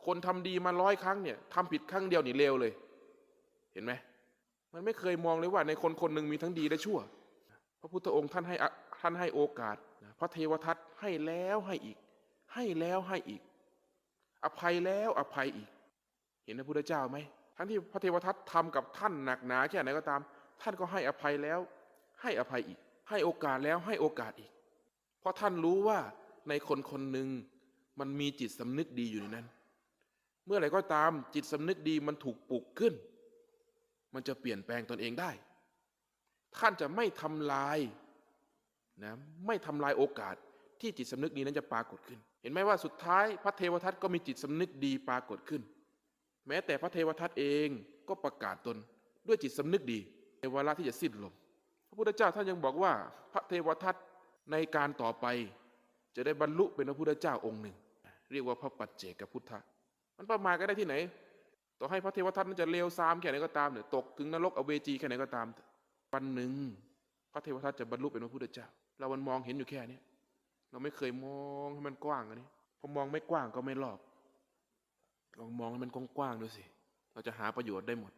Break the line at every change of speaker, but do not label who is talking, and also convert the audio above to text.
คนทำดีมา100 ครั้งเนี่ยทำผิดครั้งเดียวนี่เลวเลยเห็นไหมมันไม่เคยมองเลยว่าในคนคนหนึ่งมีทั้งดีและชั่วพระพุทธองค์ท่านให้โอกาสพระเทวทัตให้แล้วให้อีกให้แล้วให้อีกอภัยแล้วอภัยอีกเห็นพระพุทธเจ้าไหมทั้งที่พระเทวทัตทำกับท่านหนักหนาแค่ไหนก็ตามท่านก็ให้อภัยแล้วให้อภัยอีกให้โอกาสแล้วให้โอกาสอีกเพราะท่านรู้ว่าในคนคนหนึ่งมันมีจิตสำนึกดีอยู่ในนั้นเมื่อไหร่ก็ตามจิตสำนึกดีมันถูกปลุกขึ้นมันจะเปลี่ยนแปลงตนเองได้ท่านจะไม่ทำลายนะไม่ทำลายโอกาสที่จิตสำนึกดีนั้นจะปรากฏขึ้นเห็นไหมว่าสุดท้ายพระเทวทัตก็มีจิตสำนึกดีปรากฏขึ้นแม้แต่พระเทวทัตเองก็ประกาศตนด้วยจิตสำนึกดีในวาระที่จะสิ้นลมพระพุทธเจ้าท่านยังบอกว่าพระเทวทัตในการต่อไปจะได้บรรลุเป็นพระพุทธเจ้าองค์หนึ่งเรียกว่าพระปัจเจกพุทธะมันประมาทกันได้ที่ไหนต่อให้พระเทวทัตนั้นจะเลวทรามแค่ไหนก็ตามเนี่ยตกถึงนรกอเวจีแค่ไหนก็ตามวันหนึ่งพระเทวทัตจะบรรลุเป็นพระพุทธเจ้าเรามันมองเห็นอยู่แค่นี้เราไม่เคยมองให้มันกว้างอันนี้พอมองไม่กว้างก็ไม่รอบลองมองให้มันกว้างๆดูสิเราจะหาประโยชน์ได้หมด